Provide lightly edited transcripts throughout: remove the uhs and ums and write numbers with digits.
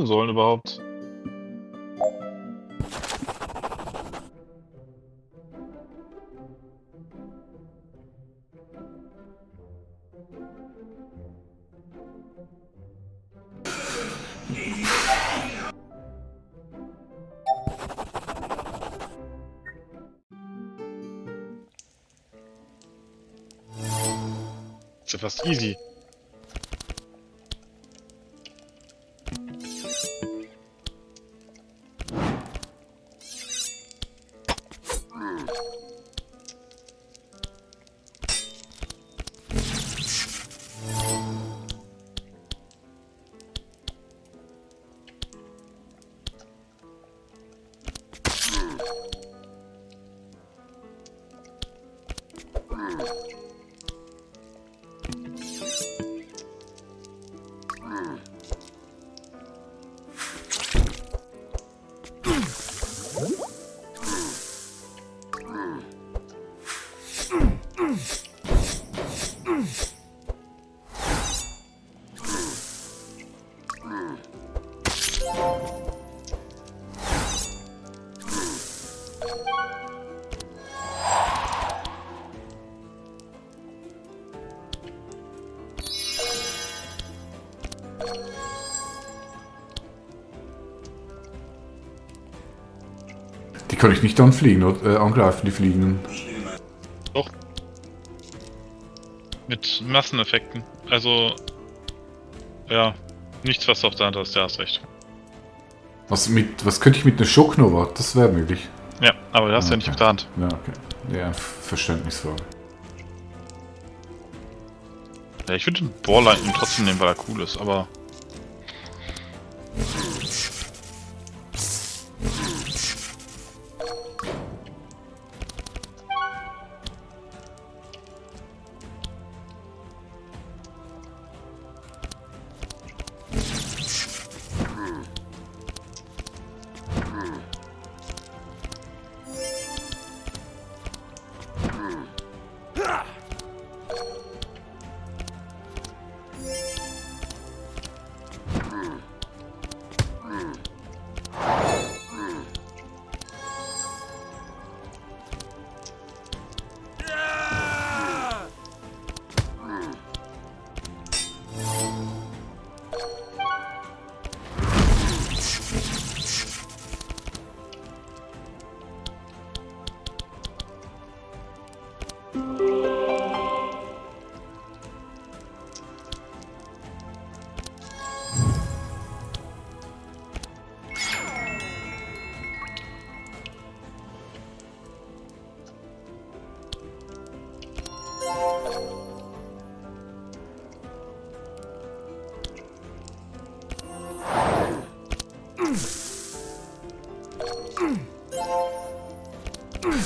sollen überhaupt. Ist ja fast easy. Die kann ich nicht anfliegen oder angreifen, die Fliegenden. Doch. Mit Masseneffekten. Also, ja, nichts, was du auf der Hand hast, ja, hast recht. Was könnte ich mit einer Schocknova? Das wäre möglich. Ja, aber du hast ja Okay. nicht auf der Hand. Ja, okay. Ja, Verständnisfrage. Ja, ich würde den Ball Lightning trotzdem nehmen, weil er cool ist, aber...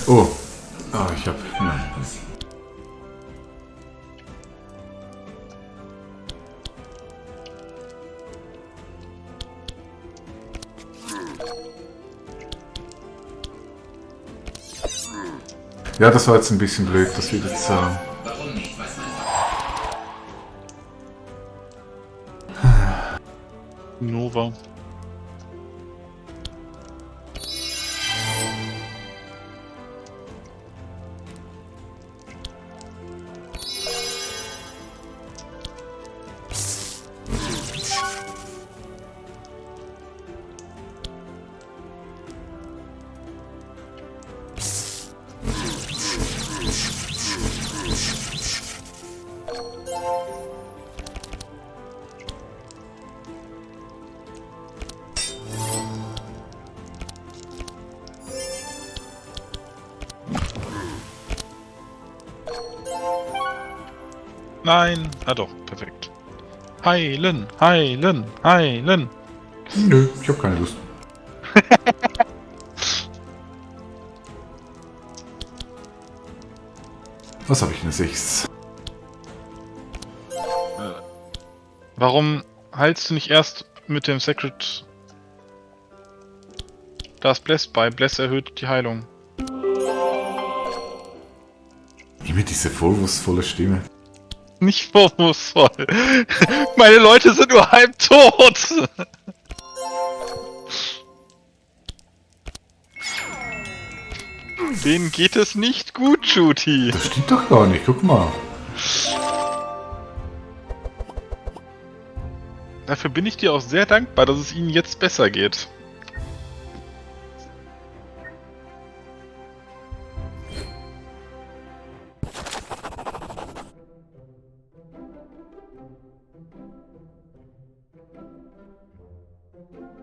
Oh. Ah, ich hab... Ja. Ja, das war jetzt ein bisschen blöd, dass wir jetzt... Nova. Nein! Ah doch, perfekt. Heilen! Heilen! Heilen! Nö, ich hab keine Lust. Was habe ich denn 6? Warum heilst du nicht erst mit dem Sacred... Da ist Bless bei. Bless erhöht die Heilung. Immer diese vorwurfsvolle Stimme. Nicht vorwurfsvoll. Meine Leute sind nur halb tot. Denen geht es nicht gut, Shooty. Das stimmt doch gar nicht, guck mal. Dafür bin ich dir auch sehr dankbar, dass es ihnen jetzt besser geht.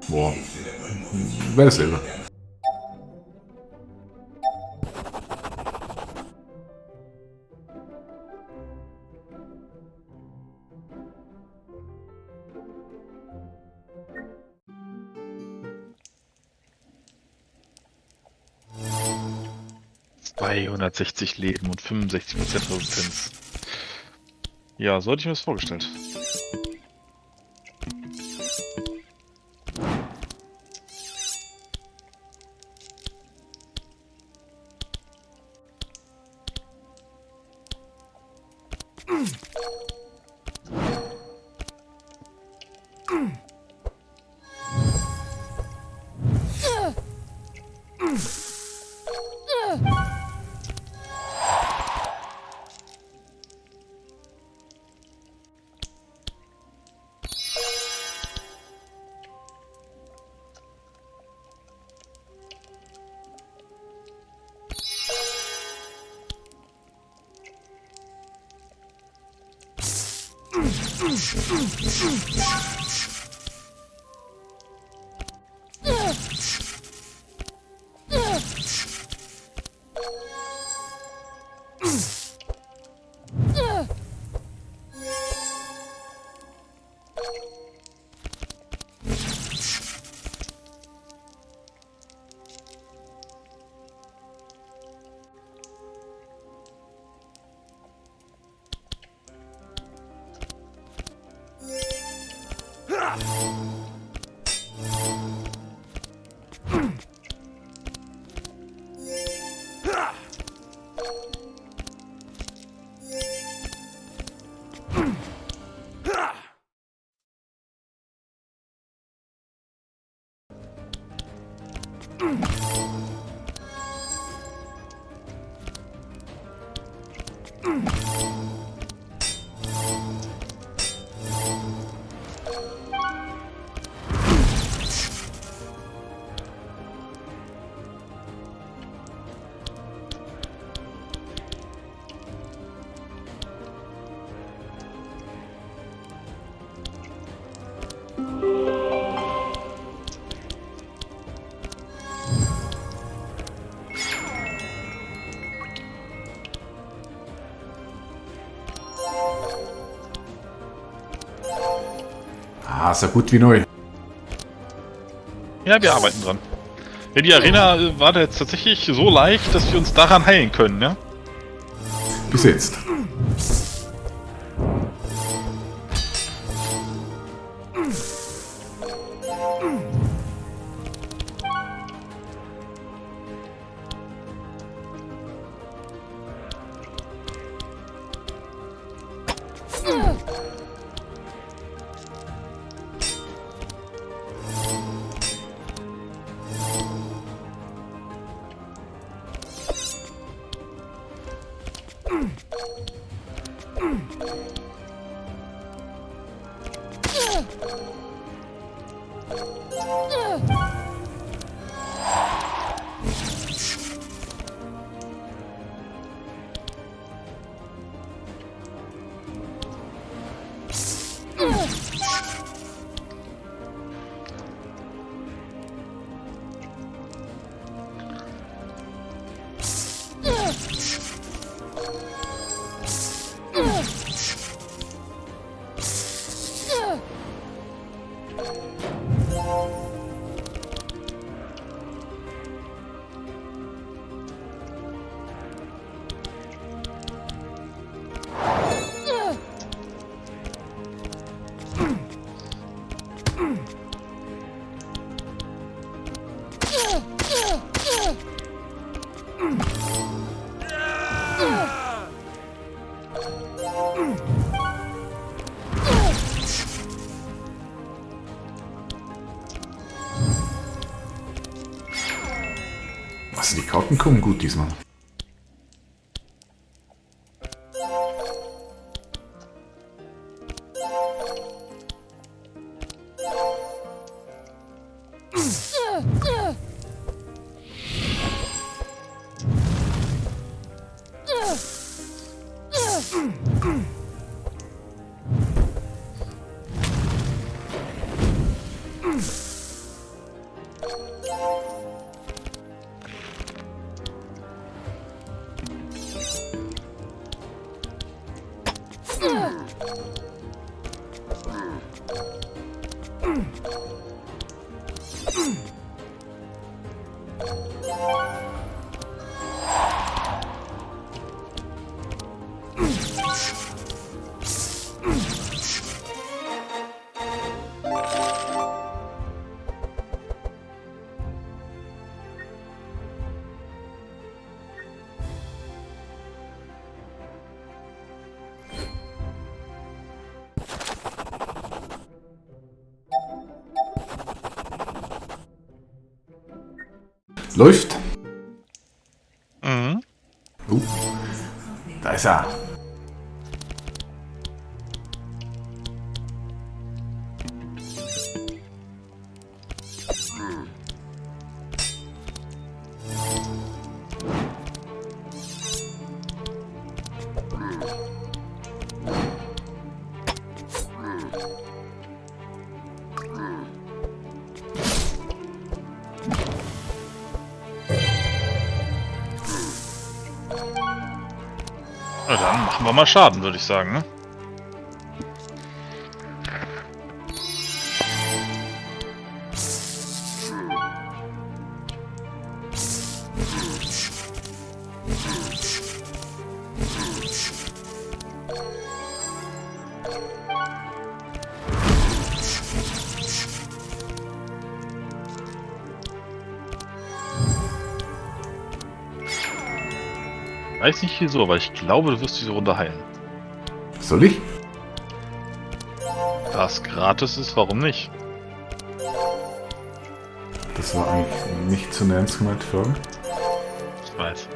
Boah. Wäre dasselbe. ...260 Leben und 65% Resistenz. Ja, so hatte ich mir das vorgestellt. Ah, so gut wie neu. Ja, wir arbeiten dran. Ja, die Arena war da jetzt tatsächlich so leicht, dass wir uns daran heilen können, ja? Bis jetzt. Also die Karten kommen gut diesmal. Läuft. Mhm. Da ist er. Na dann machen wir mal Schaden, würde ich sagen, ne? Weiß nicht wieso, aber ich glaube, du wirst diese Runde heilen. Soll ich? Da es gratis ist, warum nicht? Das war eigentlich nicht so eine ernst gemeinte Frage. Ich weiß.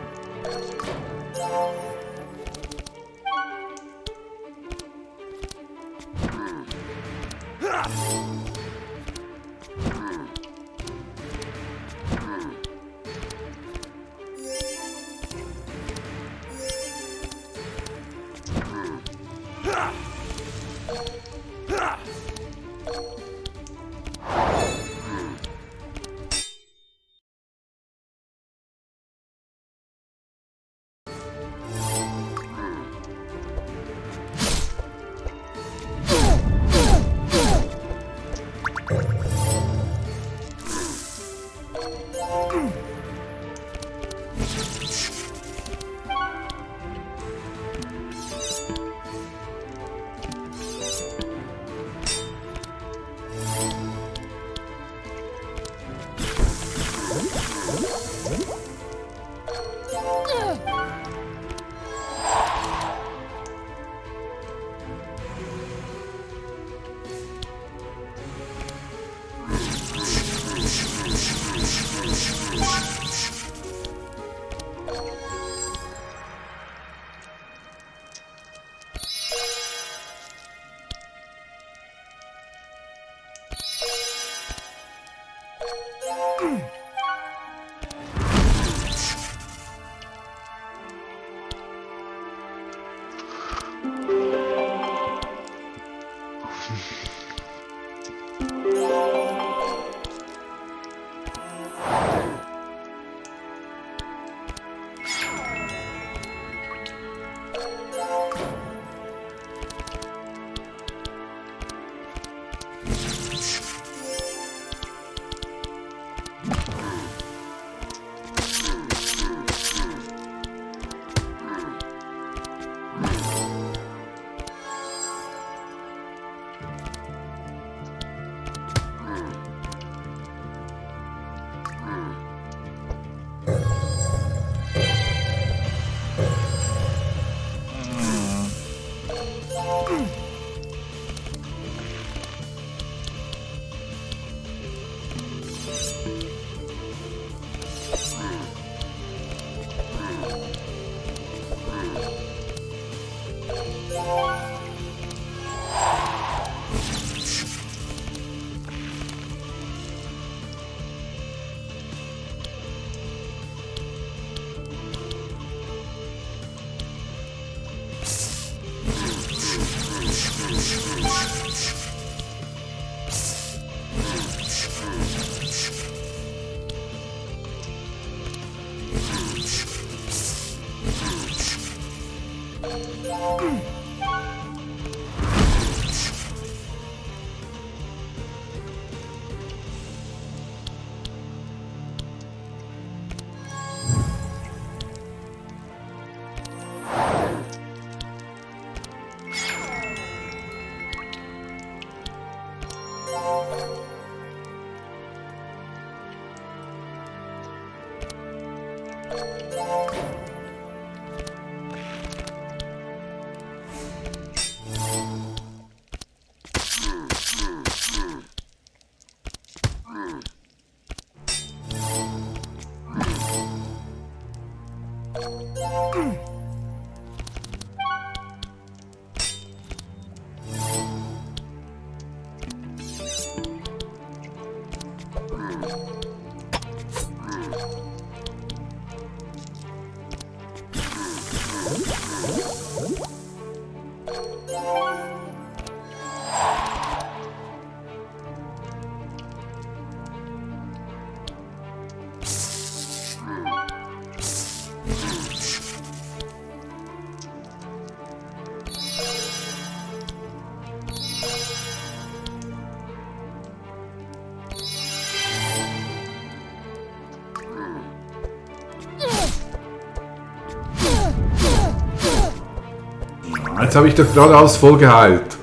Jetzt habe ich doch gerade alles voll geheilt.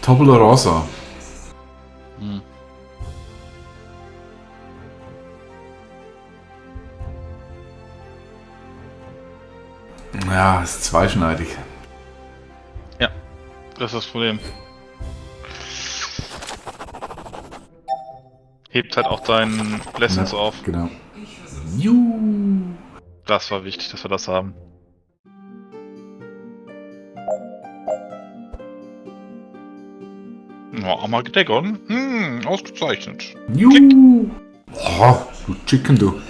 Tabula rasa. Hm. Ja, ist zweischneidig. Ja, das ist das Problem. Hebt halt auch deinen Lessons Ja, auf. genau. Juhu. Das war wichtig, dass wir das haben. Ja, Armageddon. Ausgezeichnet. Juhu. Oh, du Chicken, du.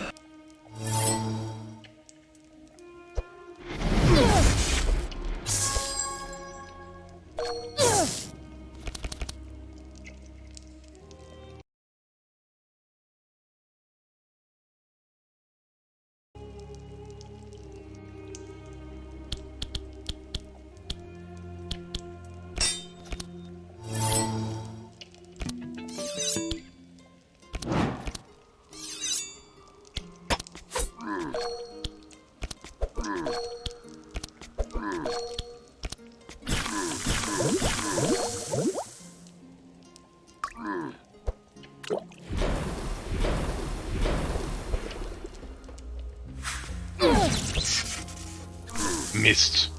Mist.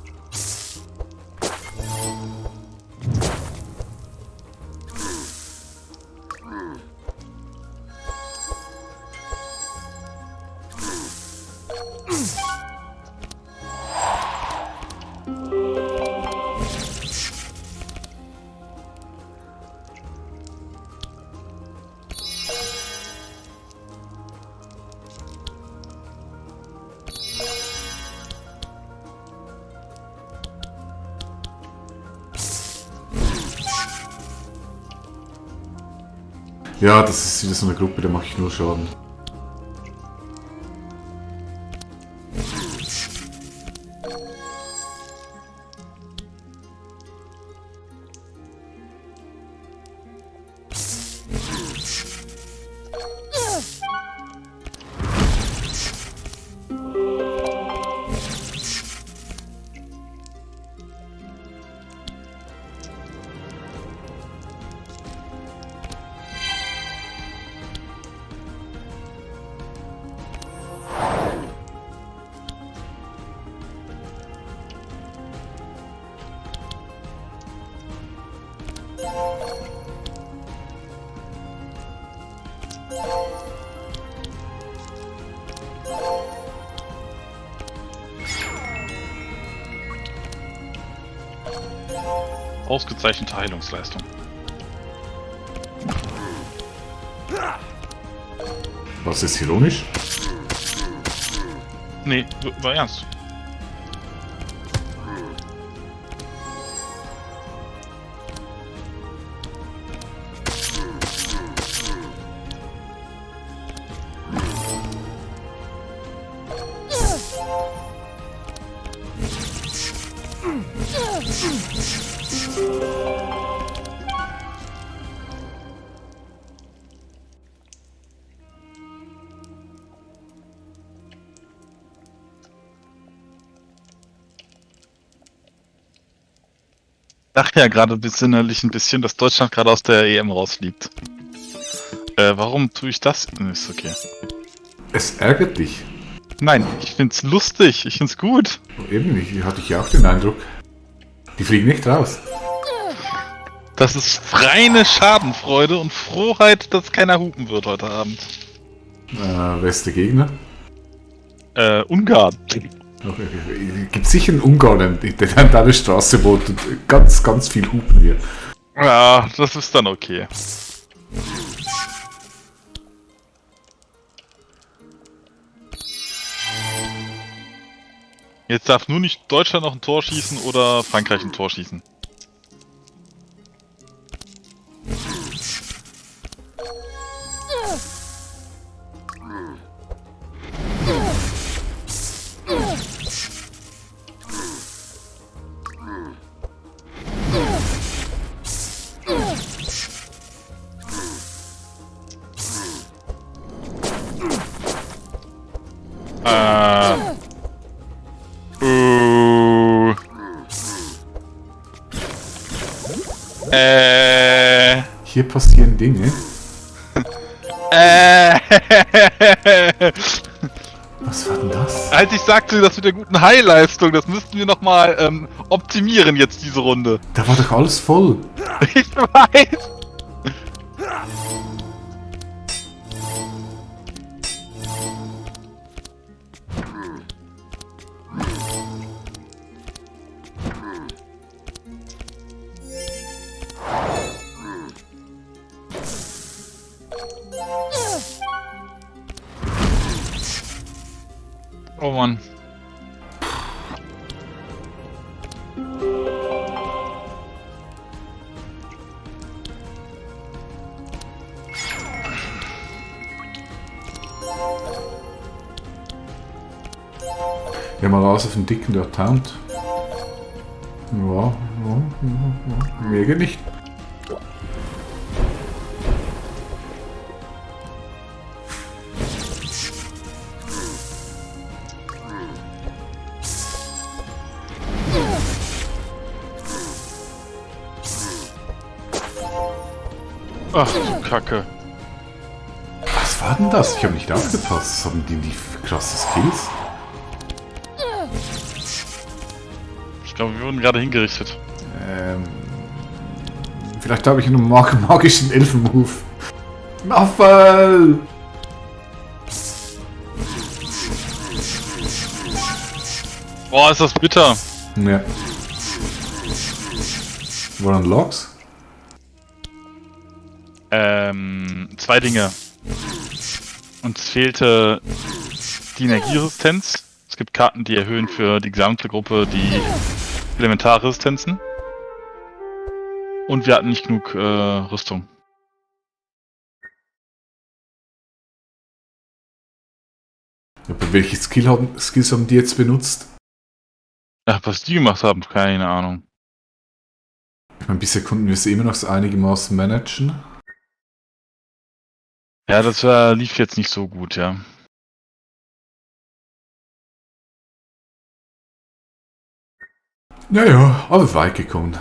Ja, das ist wieder so eine Gruppe, da mache ich nur Schaden. Ausgezeichnete Heilungsleistung. Was ist ironisch? Nee, war ernst. dachte ja gerade innerlich ein bisschen, dass Deutschland gerade aus der EM rausfliegt. Warum tue ich das? Ist okay. Es ärgert dich. Nein, ich find's lustig, ich find's gut. Eben, hatte ich auch den Eindruck. Die fliegen nicht raus. Das ist reine Schadenfreude und Frohheit, dass keiner hupen wird heute Abend. Wer ist der Gegner? Ungarn. Gibt sicher einen Ungarn, der an deine Straße wohnt und ganz, ganz viel hupen wir. Ja, das ist dann okay. Jetzt darf nur nicht Deutschland noch ein Tor schießen oder Frankreich ein Tor schießen. Hier passieren Dinge. Was war denn das? Als ich sagte, das mit der guten Heilleistung, das müssten wir nochmal optimieren jetzt diese Runde. Da war doch alles voll. Ich weiß. Oh Mann. Ja, mal raus auf den Dicken, der taunt. Ja, mir geht nicht. Ach du Kacke. Was war denn das? Ich habe nicht aufgepasst. Haben die krasse Skills? Ich glaube, wir wurden gerade hingerichtet. Vielleicht habe ich einen magischen Elfen-Move. Muffel! Boah, ist das bitter. Ja. Waren Logs? Zwei Dinge. Uns fehlte die Energieresistenz. Es gibt Karten, die erhöhen für die gesamte Gruppe die Elementarresistenzen. Und wir hatten nicht genug Rüstung. Aber welche Skills haben die jetzt benutzt? Ach, was die gemacht haben, keine Ahnung. Ich meine, bisher konnten wir es immer noch so einigermaßen managen. Ja, das lief jetzt nicht so gut, ja. Naja, aber weit gekommen.